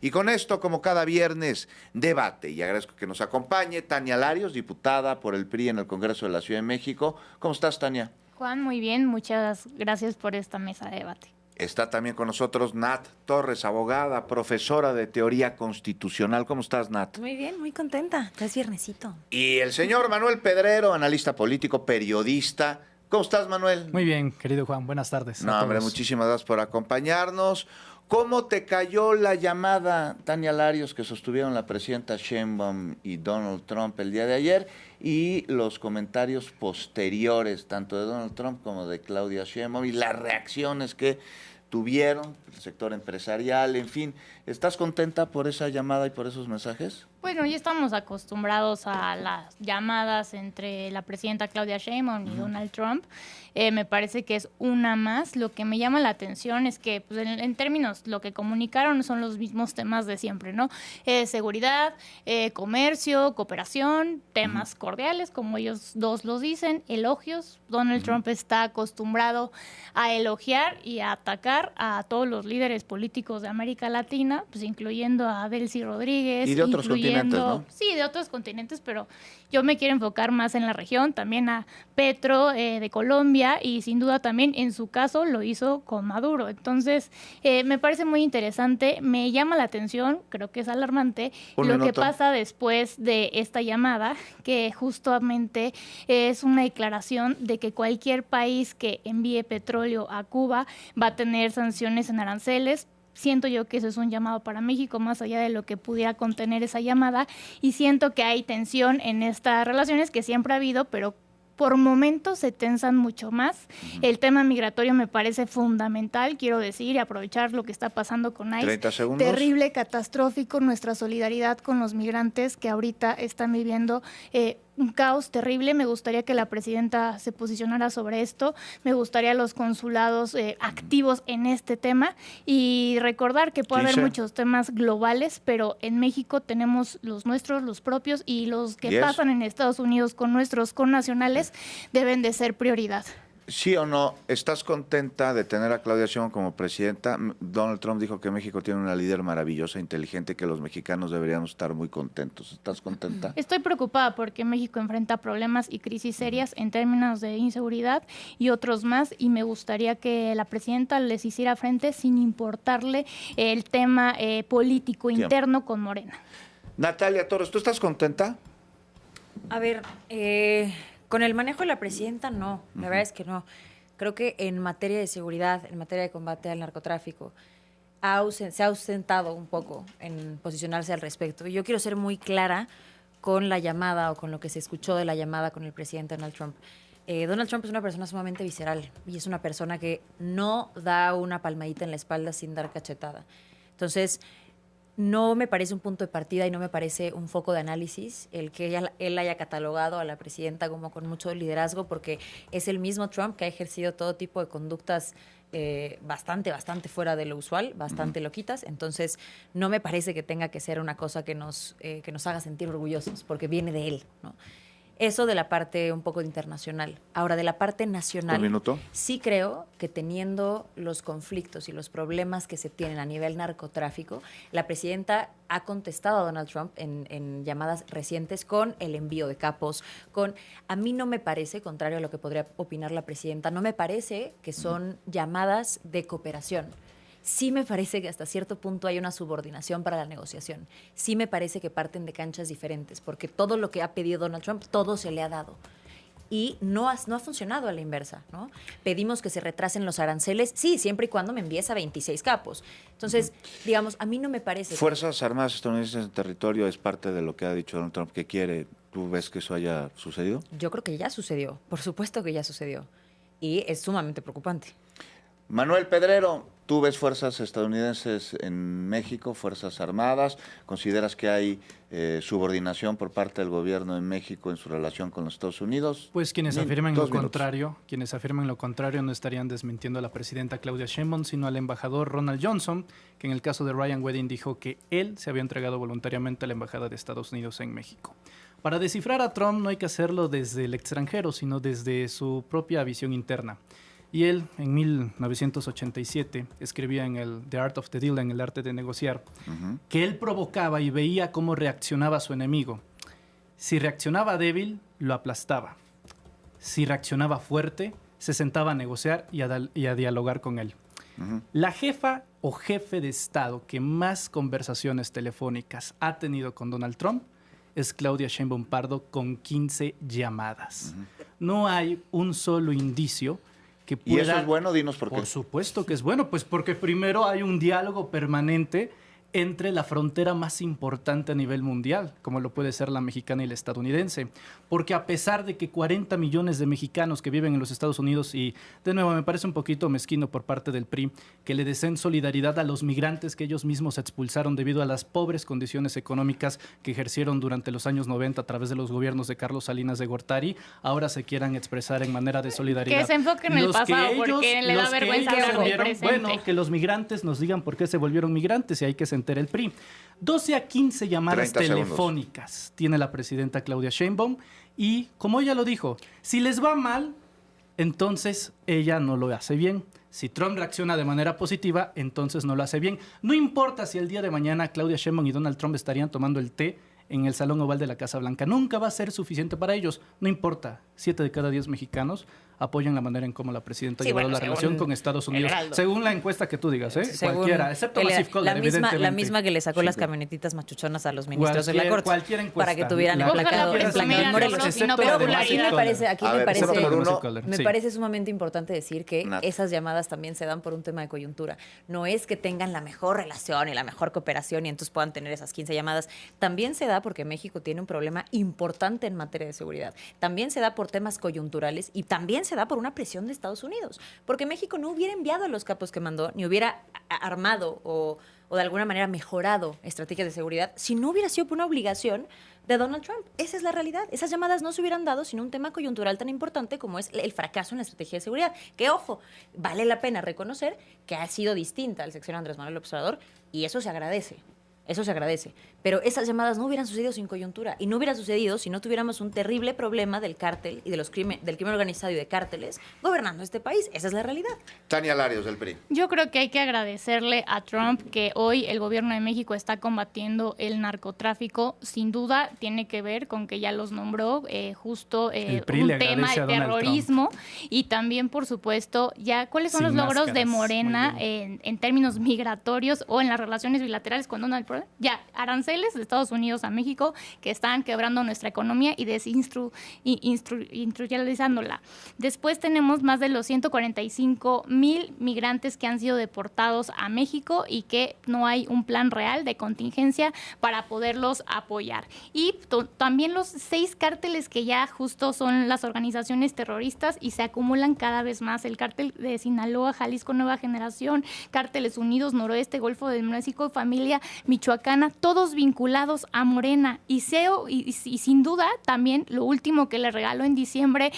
Y con esto, como cada viernes, debate. Y agradezco que nos acompañe Tania Larios, diputada por el PRI en el Congreso de la Ciudad de México. ¿Cómo estás, Tania? Juan, muy bien, muchas gracias por esta mesa de debate. Está también con nosotros Nat Torres, abogada, profesora de teoría constitucional. ¿Cómo estás, Nat? Muy bien, muy contenta. Ya es viernesito. Y el señor Manuel Pedrero, analista político, periodista. ¿Cómo estás, Manuel? Muy bien, querido Juan. Buenas tardes. No, hombre, muchísimas gracias por acompañarnos. ¿Cómo te cayó la llamada, Tania Larios, que sostuvieron la presidenta Sheinbaum y Donald Trump el día de ayer, y los comentarios posteriores, tanto de Donald Trump como de Claudia Sheinbaum, y las reacciones que tuvieron el sector empresarial, en fin? ¿Estás contenta por esa llamada y por esos mensajes? Bueno, ya estamos acostumbrados a las llamadas entre la presidenta Claudia Sheinbaum y Donald Trump. Me parece que es una más. Lo que me llama la atención es que, pues, en términos, lo que comunicaron son los mismos temas de siempre, ¿no? Seguridad, comercio, cooperación, temas cordiales, como ellos dos los dicen, elogios. Donald Trump está acostumbrado a elogiar y a atacar a todos los líderes políticos de América Latina, pues incluyendo a Delcy Rodríguez. Y de otros continentes, ¿no? Sí, de otros continentes, pero yo me quiero enfocar más en la región, también a Petro de Colombia, y sin duda también en su caso lo hizo con Maduro. Entonces, me parece muy interesante, me llama la atención, creo que es alarmante lo que pasa después de esta llamada, que justamente es una declaración de que cualquier país que envíe petróleo a Cuba va a tener sanciones en aranceles. Siento yo que eso es un llamado para México, más allá de lo que pudiera contener esa llamada, y siento que hay tensión en estas relaciones que siempre ha habido, pero por momentos se tensan mucho más. El tema migratorio me parece fundamental, quiero decir, y aprovechar lo que está pasando con ICE. 30 segundos. Terrible, catastrófico, nuestra solidaridad con los migrantes que ahorita están viviendo un caos terrible. Me gustaría que la presidenta se posicionara sobre esto, me gustaría los consulados activos en este tema, y recordar que puede haber muchos temas globales, pero en México tenemos los nuestros, los propios, y los que pasan en Estados Unidos con nuestros connacionales deben de ser prioridad. ¿Sí o no? ¿Estás contenta de tener a Claudia Sheinbaum como presidenta? Donald Trump dijo que México tiene una líder maravillosa, inteligente, que los mexicanos deberíamos estar muy contentos. ¿Estás contenta? Estoy preocupada porque México enfrenta problemas y crisis serias en términos de inseguridad y otros más, y me gustaría que la presidenta les hiciera frente sin importarle el tema político interno con Morena. Natalia Torres, ¿tú estás contenta? A ver, con el manejo de la presidenta, no. La verdad es que no. Creo que en materia de seguridad, en materia de combate al narcotráfico, se ha ausentado un poco en posicionarse al respecto. Y yo quiero ser muy clara con la llamada o con lo que se escuchó de la llamada con el presidente Donald Trump. Donald Trump es una persona sumamente visceral y es una persona que no da una palmadita en la espalda sin dar cachetada. Entonces, no me parece un punto de partida y no me parece un foco de análisis el que él haya catalogado a la presidenta como con mucho liderazgo, porque es el mismo Trump que ha ejercido todo tipo de conductas bastante fuera de lo usual, bastante loquitas. Entonces, no me parece que tenga que ser una cosa que nos haga sentir orgullosos, porque viene de él, ¿no? Eso de la parte un poco internacional. Ahora, de la parte nacional, sí creo que teniendo los conflictos y los problemas que se tienen a nivel narcotráfico, la presidenta ha contestado a Donald Trump en llamadas recientes con el envío de capos, a mí no me parece, contrario a lo que podría opinar la presidenta, no me parece que son llamadas de cooperación. Sí me parece que hasta cierto punto hay una subordinación para la negociación. Sí me parece que parten de canchas diferentes, porque todo lo que ha pedido Donald Trump, todo se le ha dado. Y no ha funcionado a la inversa, ¿no? Pedimos que se retrasen los aranceles, sí, siempre y cuando me envíes a 26 capos. Entonces, digamos, a mí no me parece... Fuerzas Armadas estadounidenses en territorio es parte de lo que ha dicho Donald Trump que quiere. ¿Tú ves que eso haya sucedido? Yo creo que ya sucedió, por supuesto que ya sucedió. Y es sumamente preocupante. Manuel Pedrero, ¿tú ves fuerzas estadounidenses en México, fuerzas armadas? ¿Consideras que hay subordinación por parte del gobierno en México en su relación con los Estados Unidos? Pues quienes afirman lo contrario no estarían desmintiendo a la presidenta Claudia Sheinbaum, sino al embajador Ronald Johnson, que en el caso de Ryan Wedding dijo que él se había entregado voluntariamente a la embajada de Estados Unidos en México. Para descifrar a Trump no hay que hacerlo desde el extranjero, sino desde su propia visión interna. Y él, en 1987, escribía en el The Art of the Deal, en el arte de negociar, que él provocaba y veía cómo reaccionaba su enemigo. Si reaccionaba débil, lo aplastaba. Si reaccionaba fuerte, se sentaba a negociar y a dialogar con él. La jefa o jefe de Estado que más conversaciones telefónicas ha tenido con Donald Trump es Claudia Sheinbaum Pardo, con 15 llamadas. No hay un solo indicio que pueda... ¿Y eso es bueno? Dinos por qué. Por supuesto que es bueno, pues porque primero hay un diálogo permanente entre la frontera más importante a nivel mundial, como lo puede ser la mexicana y la estadounidense. Porque a pesar de que 40 millones de mexicanos que viven en los Estados Unidos, y de nuevo me parece un poquito mezquino por parte del PRI, que le deseen solidaridad a los migrantes que ellos mismos expulsaron debido a las pobres condiciones económicas que ejercieron durante los años 90 a través de los gobiernos de Carlos Salinas de Gortari, ahora se quieran expresar en manera de solidaridad. Que se enfoquen en el pasado, porque le da vergüenza hablar del presente. Bueno, que los migrantes nos digan por qué se volvieron migrantes y hay que el PRI. 12 a 15 llamadas telefónicas tiene la presidenta Claudia Sheinbaum y, como ella lo dijo, si les va mal, entonces ella no lo hace bien. Si Trump reacciona de manera positiva, entonces no lo hace bien. No importa si el día de mañana Claudia Sheinbaum y Donald Trump estarían tomando el té en el Salón Oval de la Casa Blanca. Nunca va a ser suficiente para ellos. No importa. 7 de cada 10 mexicanos apoyan la manera en cómo la presidenta ha llevado la relación con Estados Unidos. Según la encuesta que tú digas, cualquiera, excepto Massive Color, evidentemente. La misma que le sacó las camionetitas machuchonas a los ministros de la Corte. Cualquier encuesta. Para que tuvieran emplacado en Morelos. Pero aquí me parece sumamente importante decir que esas llamadas también se dan por un tema de coyuntura. No es que tengan la mejor relación y la mejor cooperación y entonces puedan tener esas 15 llamadas. También se da porque México tiene un problema importante en materia de seguridad. También se da por temas coyunturales y también se da por una presión de Estados Unidos, porque México no hubiera enviado a los capos que mandó, ni hubiera armado o de alguna manera mejorado estrategias de seguridad si no hubiera sido por una obligación de Donald Trump. Esa es la realidad. Esas llamadas no se hubieran dado sin un tema coyuntural tan importante como es el fracaso en la estrategia de seguridad, que, ojo, vale la pena reconocer que ha sido distinta al sexenio Andrés Manuel López Obrador, y eso se agradece. Eso se agradece. Pero esas llamadas no hubieran sucedido sin coyuntura y no hubiera sucedido si no tuviéramos un terrible problema del cártel y del crimen organizado y de cárteles gobernando este país. Esa es la realidad. Tania Larios, del PRI. Yo creo que hay que agradecerle a Trump que hoy el gobierno de México está combatiendo el narcotráfico. Sin duda tiene que ver con que ya los nombró justo un tema de terrorismo y también, por supuesto, ya cuáles son los logros de Morena en términos migratorios o en las relaciones bilaterales con Donald Trump. Ya, aranceles de Estados Unidos a México que están quebrando nuestra economía y desindustrializándola. Después tenemos más de los 145,000 migrantes que han sido deportados a México y que no hay un plan real de contingencia para poderlos apoyar. Y también los 6 cárteles que ya justo son las organizaciones terroristas y se acumulan cada vez más. El cártel de Sinaloa, Jalisco Nueva Generación, Cárteles Unidos, Noroeste, Golfo del México, Familia Michoacana, todos vinculados a Morena. Y sin duda también lo último que le regaló en diciembre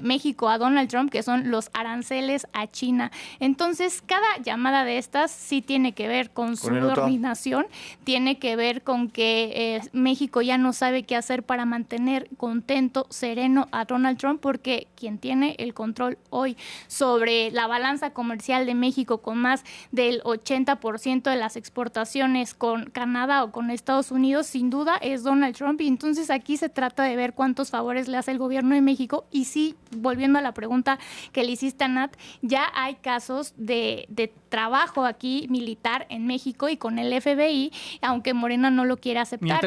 México a Donald Trump, que son los aranceles a China. Entonces, cada llamada de estas sí tiene que ver con su dominación, tiene que ver con que México ya no sabe qué hacer para mantener contento, sereno a Donald Trump, porque quien tiene el control hoy sobre la balanza comercial de México con más del 80% de las exportaciones con Canadá o con Estados Unidos, sin duda es Donald Trump. Y entonces aquí se trata de ver cuántos favores le hace el gobierno de México. Y sí, volviendo a la pregunta que le hiciste a Nat, ya hay casos de trabajo aquí militar en México y con el FBI, aunque Morena no lo quiere aceptar.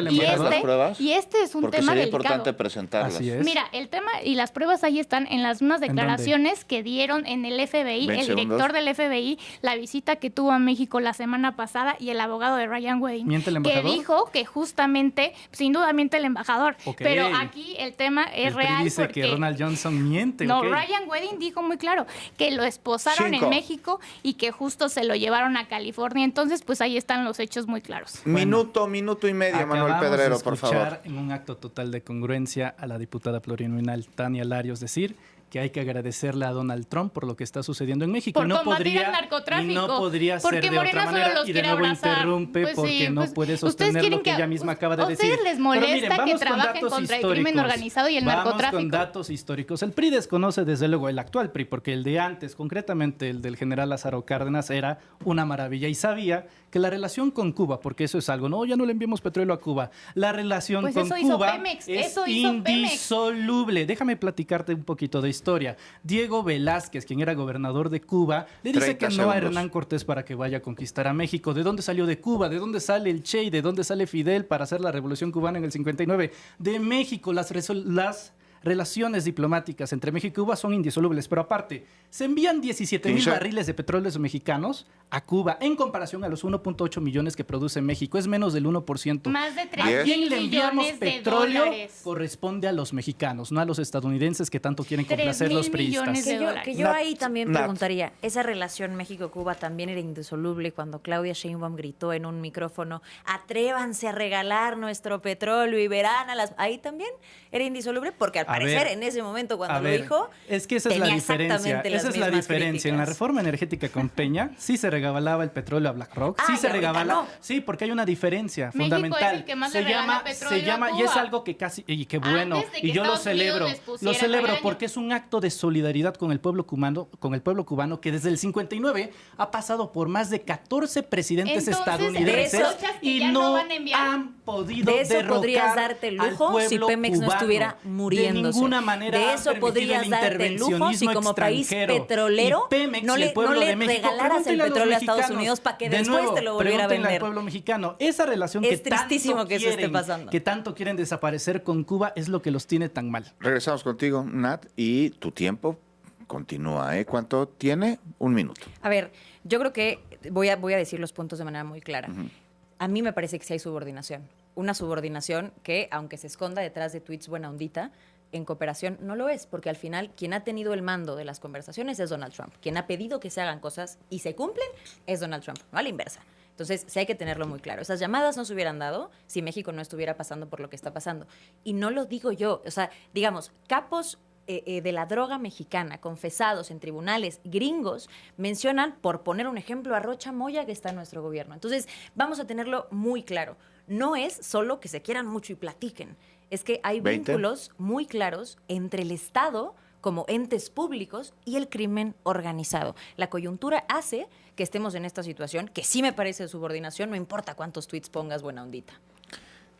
Y este es un porque tema sería delicado. Importante presentarlas. Mira, el tema y las pruebas ahí están en las mismas declaraciones que dieron en el FBI, el director del FBI, la visita que tuvo a México la semana pasada y el abogado de Ryan Wedding, que dijo que justamente, sin duda miente el embajador, pero aquí el tema es real. Dice porque que Ronald Johnson miente. No, Ryan Wedding dijo muy claro que lo esposaron en México y que justo se lo llevaron a California. Entonces, pues ahí están los hechos muy claros. Minuto y medio, Manuel Pedrero, por favor. En un acto total de congruencia a la diputada plurinominal Tania Larios decir que hay que agradecerle a Donald Trump por lo que está sucediendo en México. Por combatir el narcotráfico. Y no podría ser porque de Morena otra manera. solo los Y de quiere nuevo abrazar. interrumpe Pues porque sí, no pues, puede ustedes sostener quieren lo que ella misma acaba de ¿a decir. ustedes les molesta Pero miren, que vamos con trabajen datos contra el crimen históricos. organizado y el Vamos narcotráfico? con datos históricos. El PRI desconoce desde luego el actual PRI, porque el de antes, concretamente el del general Lázaro Cárdenas, era una maravilla y sabía que la relación con Cuba, porque eso es algo, no, ya no le enviamos petróleo a Cuba, la relación Pues con eso hizo Cuba Pemex, es eso hizo Pemex. indisoluble. Déjame platicarte un poquito de historia. Diego Velázquez, quien era gobernador de Cuba, le dice 30 que no a segundos. Hernán Cortés para que vaya a conquistar a México. ¿De dónde salió de Cuba? ¿De dónde sale el Che? ¿De dónde sale Fidel para hacer la revolución cubana en el 59? De México. Las relaciones diplomáticas entre México y Cuba son indisolubles, pero aparte, se envían 17,000 barriles de petróleos mexicanos a Cuba en comparación a los 1.8 millones que produce México. Es menos del 1%. Más de ¿A 3 quién le enviamos millones de petróleo? dólares. Corresponde a los mexicanos, no a los estadounidenses que tanto quieren 3,000 complacer los millones priistas. de dólares. Que yo ahí también Nat. preguntaría, esa relación México-Cuba también era indisoluble cuando Claudia Sheinbaum gritó en un micrófono, atrévanse a regalar nuestro petróleo y verán a las... Ahí también era indisoluble porque al A parecer ver, en ese momento cuando A lo ver, dijo, es que esa es la tenía diferencia. exactamente las Esa es la mismas diferencia. En la críticas. reforma energética con Peña, sí se regalaba el petróleo a BlackRock, sí Ah, se y ahorita regalaba. no. Sí, porque hay una diferencia México fundamental. es el que más le regala petróleo a y es Cuba. algo que casi y qué bueno, Antes de que y yo lo Estados Unidos celebro. les pusiera Lo el celebro regaño. porque es un acto de solidaridad con el pueblo cubano que desde el 59 ha pasado por más de 14 presidentes Entonces, estadounidenses de eso- que y ya no no van a enviar. han podido de eso derrocar podrías darte el al lujo si pueblo Pemex no cubano. estuviera muriéndose. De ninguna manera de han eso permitido podrías el darte el lujo si intervencionismo como país extranjero. petrolero Y Pemex no y el le, pueblo no le de México, regalaras el pregúntenle a los petróleo a Estados mexicanos. Unidos para que De después nuevo, te lo volviera a pregúntenle vender. al pueblo mexicano. Esa relación Es que tanto tristísimo que eso esté quieren, pasando. que tanto quieren desaparecer con Cuba es lo que los tiene tan mal. Regresamos contigo, Nat, y tu tiempo continúa, ¿eh? ¿Cuánto tiene? 1 minuto. A ver, yo creo que voy a decir los puntos de manera muy clara. A mí me parece que sí hay subordinación. Una subordinación que, aunque se esconda detrás de tweets buena ondita, en cooperación no lo es, porque al final quien ha tenido el mando de las conversaciones es Donald Trump. Quien ha pedido que se hagan cosas y se cumplen es Donald Trump, no a la inversa. Entonces, sí hay que tenerlo muy claro. Esas llamadas no se hubieran dado si México no estuviera pasando por lo que está pasando. Y no lo digo yo. O sea, digamos, capos de la droga mexicana, confesados en tribunales gringos, mencionan, por poner un ejemplo, a Rocha Moya, que está en nuestro gobierno. Entonces, vamos a tenerlo muy claro. No es solo que se quieran mucho y platiquen. Es que hay 20. vínculos muy claros entre el Estado como entes públicos y el crimen organizado. La coyuntura hace que estemos en esta situación, que sí me parece de subordinación, no importa cuántos tweets pongas, buena ondita.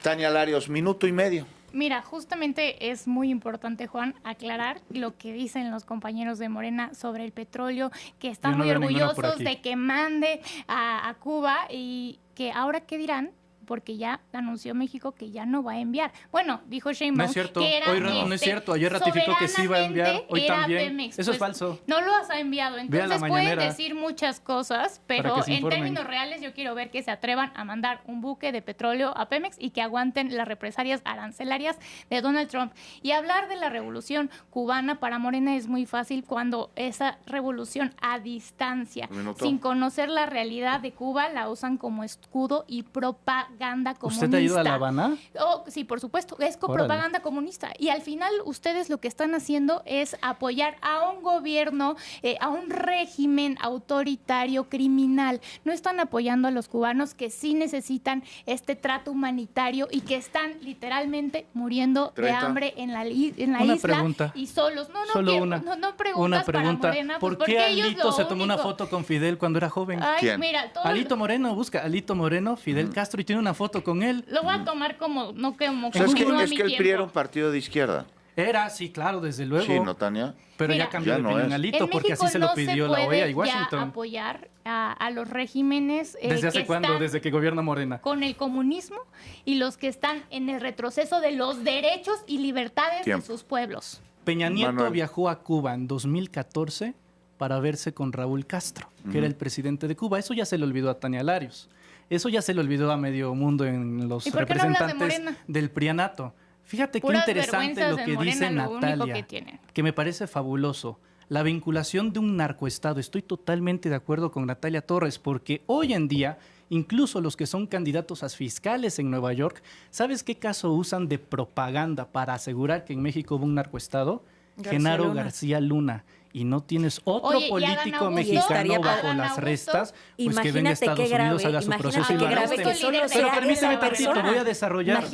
Tania Larios, 1.5 minutos. Mira, justamente es muy importante, Juan, aclarar lo que dicen los compañeros de Morena sobre el petróleo, que están Yo no muy veo ninguno por orgullosos aquí. de que mande a Cuba y que ahora qué dirán, porque ya anunció México que ya no va a enviar. Bueno, dijo Sheinbaum No es cierto. que era Hoy no es cierto. Ayer ratificó que sí iba a enviar. Hoy era también. Pemex. Eso es Pues, falso. no lo has enviado. Ve a Entonces la pueden mañanera. decir muchas cosas, pero Para que se en informen. términos reales yo quiero ver que se atrevan a mandar un buque de petróleo a Pemex y que aguanten las represalias arancelarias de Donald Trump. Y hablar de la revolución cubana para Morena es muy fácil cuando esa revolución a distancia, Un minuto. sin conocer la realidad de Cuba, la usan como escudo y propaganda comunista. ¿Usted ha ido a La Habana? Oh, sí, por supuesto, es Órale. propaganda comunista. Y al final ustedes lo que están haciendo es apoyar a un gobierno, a un régimen autoritario, criminal. No están apoyando a los cubanos que sí necesitan este trato humanitario y que están literalmente muriendo 30. de hambre en la Una isla pregunta. y solos. No, no, Solo quiero- una. no preguntas Una pregunta. para Morena, pues, ¿Por qué porque ellos Alito lo se tomó una único- foto con Fidel cuando era joven? Ay, ¿Quién? mira, todo Alito Moreno, busca Alito Moreno, Fidel Castro, y tiene una foto con él. lo voy a tomar como, no como O sea, es continúa que mi el PRI tiempo. era un partido de izquierda. Era, sí, claro, desde luego. Sí, ¿no, Tania? Pero Mira, ya cambió ya de no opinión es. Alito, En porque México así se lo no pidió se la OEA puede y Washington. ya apoyar a los regímenes ¿Desde hace que cuándo? están Desde que gobierna Morena. con el comunismo y los que están en el retroceso de los derechos y libertades Tiempo. de sus pueblos. Peña Nieto Manuel. viajó a Cuba en 2014 para verse con Raúl Castro, que era el presidente de Cuba. Eso ya se le olvidó a Tania Larios. Eso ya se le olvidó a medio mundo en los ¿Y por qué no hablas de representantes Morena? del Prianato. Fíjate qué Puras interesante vergüenzas lo de que Morena, dice lo único Natalia, que tienen. que me parece fabuloso. La vinculación de un narcoestado. Estoy totalmente de acuerdo con Natalia Torres, porque hoy en día, incluso los que son candidatos a fiscales en Nueva York, ¿sabes qué caso usan de propaganda para asegurar que en México hubo un narcoestado? Genaro García Luna, y no tienes otro político mexicano bajo las restas, pues que venga a Estados Unidos, haga su proceso y lo arresten. Pero permíteme tantito, voy a desarrollar,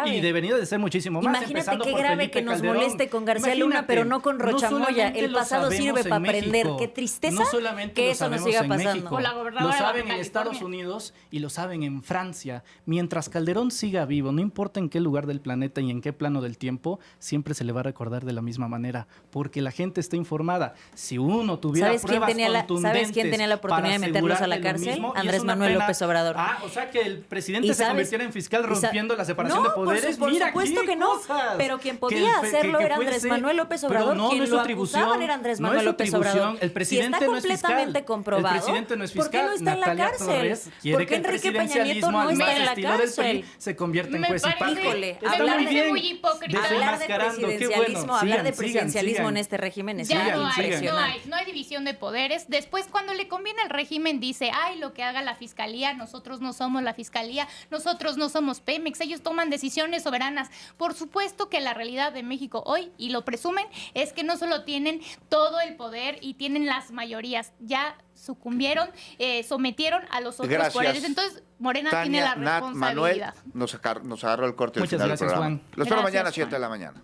y debería de ser muchísimo más. Imagínate qué grave que nos moleste con García Luna, pero no con Rochamoya. El pasado sirve para aprender. Qué tristeza que eso nos siga pasando. Lo saben en Estados Unidos y lo saben en Francia. Mientras Calderón siga vivo, no importa en qué lugar del planeta y en qué plano del tiempo, siempre se le va a recordar de la misma manera, porque la gente está informada. Si uno tuviera pruebas contundentes, ¿sabes quién tenía la oportunidad de meterlos a la cárcel? Andrés Manuel López Obrador. O sea que el presidente se convirtiera en fiscal rompiendo la separación de poderes. Por supuesto que no, pero quien podía hacerlo era Andrés Manuel López Obrador. Quien lo acusaban era Andrés Manuel López Obrador. El presidente no es fiscal. Completamente comprobado. El presidente no es fiscal. ¿Por qué no está en la cárcel? ¿Por qué Enrique Peña Nieto no está en la cárcel? Se convierte en juez y parte. Híjole, hablar de muy hipócrita. Hablar de presidencialismo en este régimen es impresionante. No hay división de poderes. Después, cuando le conviene al régimen, dice, ay, lo que haga la fiscalía, nosotros no somos la fiscalía, nosotros no somos Pemex, ellos toman decisiones soberanas. Por supuesto que la realidad de México hoy, y lo presumen, es que no solo tienen todo el poder y tienen las mayorías, ya sucumbieron, sometieron a los otros poderes. Entonces, Morena Tania, tiene la Nat, responsabilidad. Manuel, nos agarró el corte del Muchas final gracias, del programa. Juan. Lo espero mañana a Gracias, 7 de Juan. la mañana.